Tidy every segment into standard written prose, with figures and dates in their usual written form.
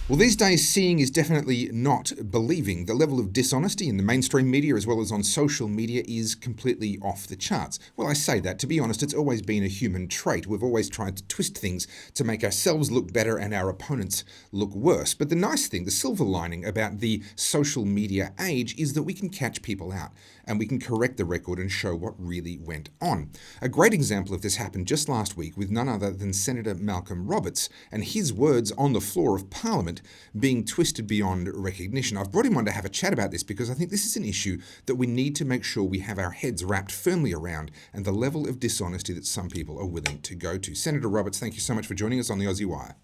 Well, these days, seeing is definitely not believing. The level of dishonesty in the mainstream media as well as on social media is completely off the charts. Well, I say that. To be honest, it's always been a human trait. We've always tried to twist things to make ourselves look better and our opponents look worse. But the nice thing, the silver lining about the social media age is that we can catch people out and we can correct the record and show what really went on. A great example of this happened just last week with none other than Senator Malcolm Roberts and his words on the floor of Parliament being twisted beyond recognition. I've brought him on to have a chat about this because I think this is an issue that we need to make sure we have our heads wrapped firmly around and the level of dishonesty that some people are willing to go to. Senator Roberts, thank you so much for joining us on the Aussie Wire.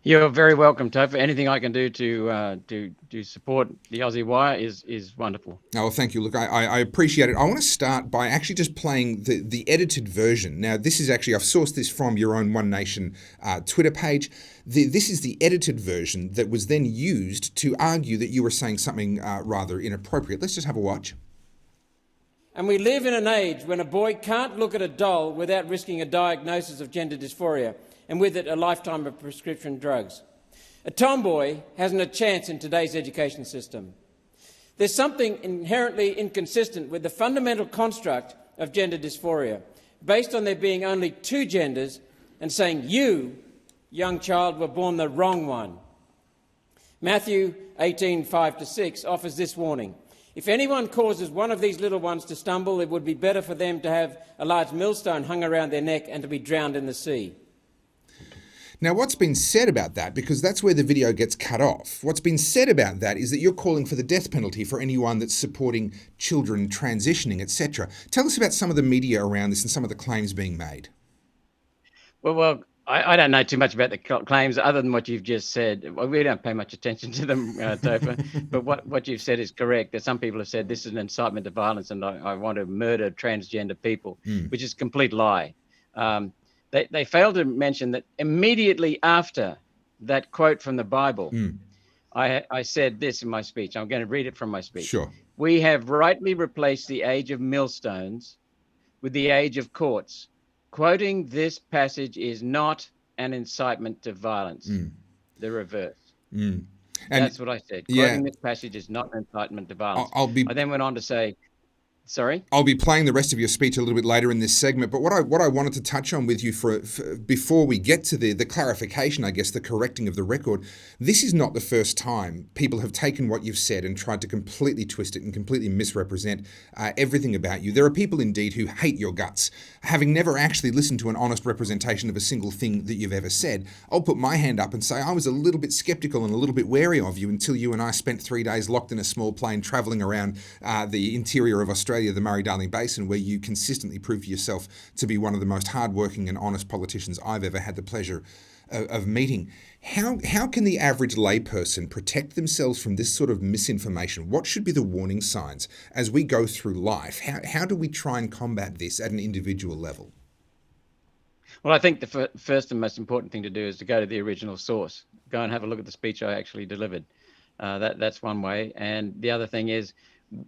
You're very welcome, Topher. Anything I can do to support the Aussie Wire is wonderful. Oh, thank you. Look, I appreciate it. I want to start by actually just playing the edited version. Now, this is actually, I've sourced this from your own One Nation Twitter page. This is the edited version that was then used to argue that you were saying something rather inappropriate. Let's just have a watch. And we live in an age when a boy can't look at a doll without risking a diagnosis of gender dysphoria, and with it a lifetime of prescription drugs. A tomboy hasn't a chance in today's education system. There's something inherently inconsistent with the fundamental construct of gender dysphoria, based on there being only two genders and saying you, young child, were born the wrong one. Matthew 18:5-6 offers this warning. If anyone causes one of these little ones to stumble, it would be better for them to have a large millstone hung around their neck and to be drowned in the sea. Now, what's been said about that, because that's where the video gets cut off, what's been said about that is that you're calling for the death penalty for anyone that's supporting children transitioning, etc. Tell us about some of the media around this and some of the claims being made. Well, I don't know too much about the claims other than what you've just said. Well, we don't pay much attention to them, Topher, but what you've said is correct. That some people have said this is an incitement to violence and I want to murder transgender people, which is a complete lie. They failed to mention that immediately after that quote from the Bible, I said this in my speech. I'm going to read it from my speech. Sure. We have rightly replaced the age of millstones with the age of courts. Quoting this passage is not an incitement to violence. The reverse. And that's what I said. Quoting this passage is not an incitement to violence. I then went on to say, sorry? I'll be playing the rest of your speech a little bit later in this segment, but what I wanted to touch on with you for before we get to the clarification, I guess, the correcting of the record, this is not the first time people have taken what you've said and tried to completely twist it and completely misrepresent everything about you. There are people indeed who hate your guts, having never actually listened to an honest representation of a single thing that you've ever said. I'll put my hand up and say I was a little bit skeptical and a little bit wary of you until you and I spent 3 days locked in a small plane travelling around the interior of Australia, the Murray-Darling Basin, where you consistently prove yourself to be one of the most hardworking and honest politicians I've ever had the pleasure of meeting. How can the average layperson protect themselves from this sort of misinformation? What should be the warning signs as we go through life? How do we try and combat this at an individual level? Well, I think the first and most important thing to do is to go to the original source. Go and have a look at the speech I actually delivered. That's one way. And the other thing is,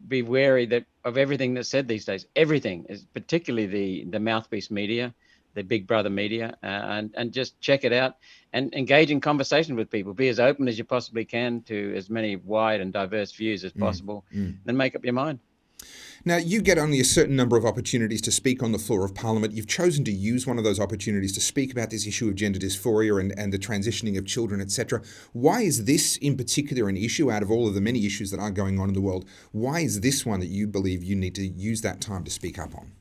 be wary of everything that's said these days. Everything is, particularly the mouthpiece media, the big brother media, and just check it out and engage in conversation with people. Be as open as you possibly can to as many wide and diverse views as possible, and make up your mind. Now, you get only a certain number of opportunities to speak on the floor of Parliament. You've chosen to use one of those opportunities to speak about this issue of gender dysphoria and the transitioning of children, etc. Why is this in particular an issue out of all of the many issues that are going on in the world? Why is this one that you believe you need to use that time to speak up on?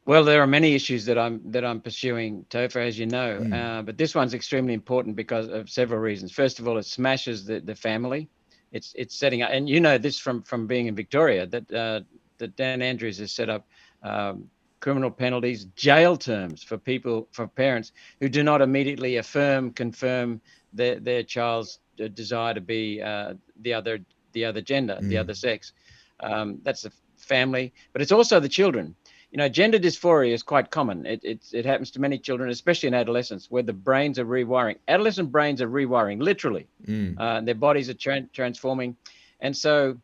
Well, there are many issues that I'm pursuing, Topher, as you know, but this one's extremely important because of several reasons. First of all, it smashes the family. It's setting up, and you know this from being in Victoria, that Dan Andrews has set up criminal penalties, jail terms for parents who do not immediately confirm their child's desire to be the other gender, the other sex. That's the family, but it's also the children. You know, gender dysphoria is quite common. It happens to many children, especially in adolescence, where the brains are rewiring. Adolescent brains are rewiring, literally. Their bodies are transforming. And so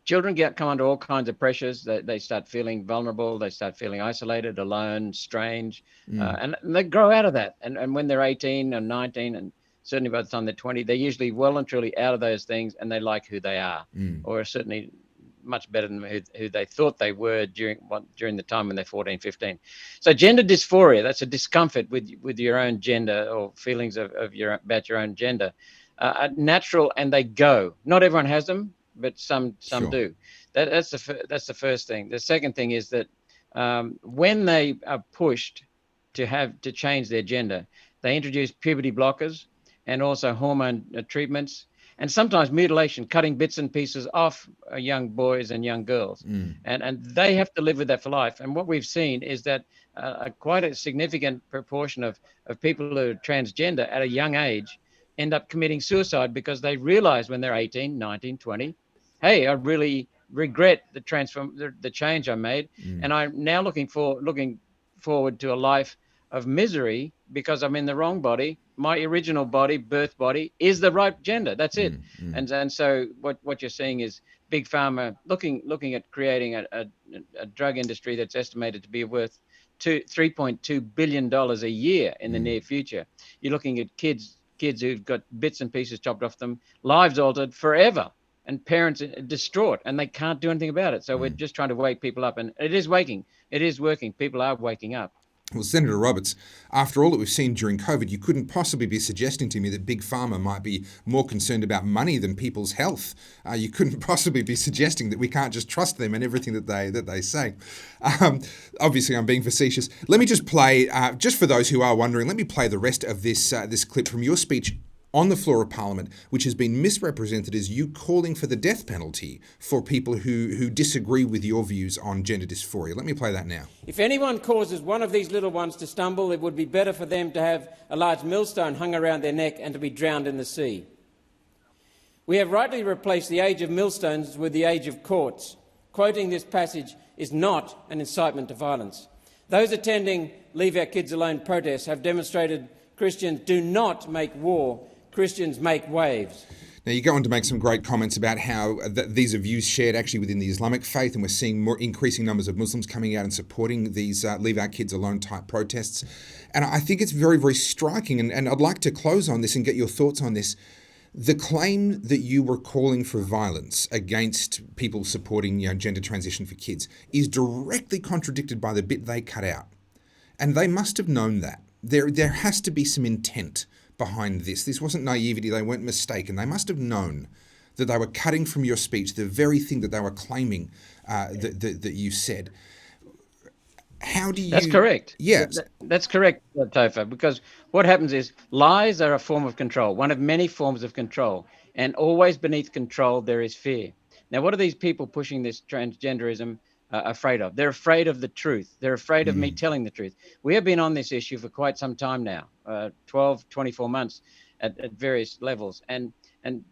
children come under all kinds of pressures. They start feeling vulnerable. They start feeling isolated, alone, strange, and they grow out of that. And when they're 18 or 19, and certainly by the time they're 20, they're usually well and truly out of those things, and they like who they are, or certainly much better than who they thought they were during the time when they're 14, 15. So gender dysphoria, that's a discomfort with your own gender, or feelings about your own gender, are natural, and they go. Not everyone has them, but some Sure. do. That's the first thing. The second thing is that when they are pushed to change their gender, they introduce puberty blockers and also hormone treatments, and sometimes mutilation, cutting bits and pieces off young boys and young girls. And they have to live with that for life. And what we've seen is that quite a significant proportion of people who are transgender at a young age end up committing suicide, because they realize when they're 18, 19, 20, hey, I really regret the change I made. And I'm now looking forward to a life of misery because I'm in the wrong body. My original body, birth body, is the right gender. That's it. And so what you're seeing is big pharma looking at creating a drug industry that's estimated to be worth $3.2 billion a year in the near future. You're looking at kids who've got bits and pieces chopped off them, lives altered forever, and parents distraught, and they can't do anything about it. So we're just trying to wake people up, and it is working. People are waking up. Well, Senator Roberts, after all that we've seen during COVID, you couldn't possibly be suggesting to me that Big Pharma might be more concerned about money than people's health. You couldn't possibly be suggesting that we can't just trust them and everything that they say. Obviously, I'm being facetious. Let me just play, just for those who are wondering, let me play the rest of this clip from your speech on the floor of Parliament, which has been misrepresented as you calling for the death penalty for people who disagree with your views on gender dysphoria. Let me play that now. If anyone causes one of these little ones to stumble, it would be better for them to have a large millstone hung around their neck and to be drowned in the sea. We have rightly replaced the age of millstones with the age of courts. Quoting this passage is not an incitement to violence. Those attending Leave Our Kids Alone protests have demonstrated Christians do not make war. Christians make waves. Now, you go on to make some great comments about how these are views shared actually within the Islamic faith, and we're seeing more increasing numbers of Muslims coming out and supporting these Leave Our Kids Alone type protests. And I think it's very, very striking, and I'd like to close on this and get your thoughts on this. The claim that you were calling for violence against people supporting gender transition for kids is directly contradicted by the bit they cut out. And they must have known that. There has to be some intent behind this. This wasn't naivety. They weren't mistaken. They must have known that they were cutting from your speech the very thing that they were claiming that you said. How do you... That's correct. Yeah. That's correct, Topher, because what happens is lies are a form of control, one of many forms of control, and always beneath control there is fear. Now, what are these people pushing this transgenderism afraid of? They're afraid of the truth. They're afraid of me telling the truth. We have been on this issue for quite some time now, 12, 24 months at various levels. And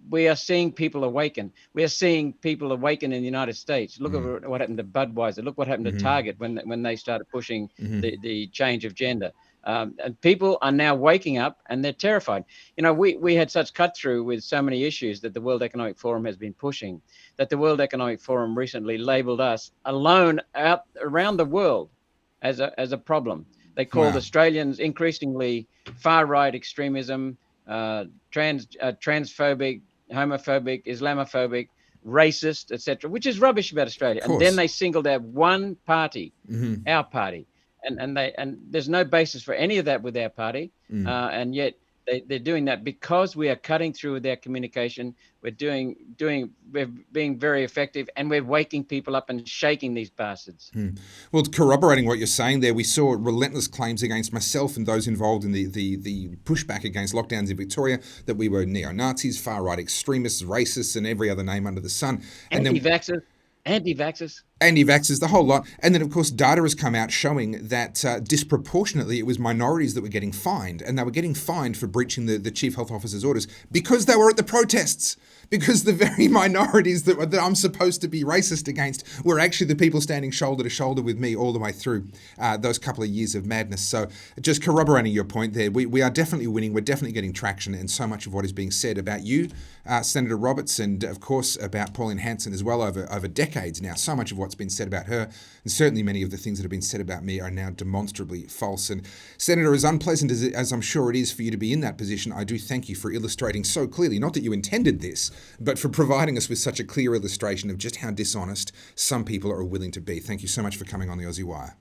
we are seeing people awaken. We are seeing people awaken in the United States. Look at what happened to Budweiser. Look what happened to Target when they started pushing the change of gender. And people are now waking up, and they're terrified. We had such cut through with so many issues that the World Economic Forum has been pushing, that the World Economic Forum recently labeled us alone out around the world as a problem. They called Australians increasingly far-right extremism, transphobic, homophobic, Islamophobic, racist, etc., which is rubbish about Australia. And then they singled out one party, our party. And there's no basis for any of that with our party, and yet they're doing that because we are cutting through with their communication. We're being very effective, and we're waking people up and shaking these bastards. Well, corroborating what you're saying there, we saw relentless claims against myself and those involved in the pushback against lockdowns in Victoria that we were neo-Nazis, far-right extremists, racists, and every other name under the sun. Anti-vaxxers. Anti-vaxxers, the whole lot. And then, of course, data has come out showing that disproportionately it was minorities that were getting fined, and they were getting fined for breaching the chief health officer's orders because they were at the protests. Because the very minorities that I'm supposed to be racist against were actually the people standing shoulder to shoulder with me all the way through those couple of years of madness. So just corroborating your point there, we are definitely winning. We're definitely getting traction, and so much of what is being said about you, Senator Roberts, and of course about Pauline Hanson as well over decades now. So much of what's been said about her, and certainly many of the things that have been said about me, are now demonstrably false. And Senator, as unpleasant as I'm sure it is for you to be in that position, I do thank you for illustrating so clearly, not that you intended this, but for providing us with such a clear illustration of just how dishonest some people are willing to be. Thank you so much for coming on the Aussie Wire.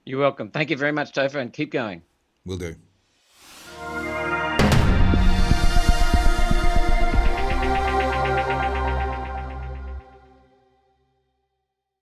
You're welcome. Thank you very much, Topher, and keep going. Will do.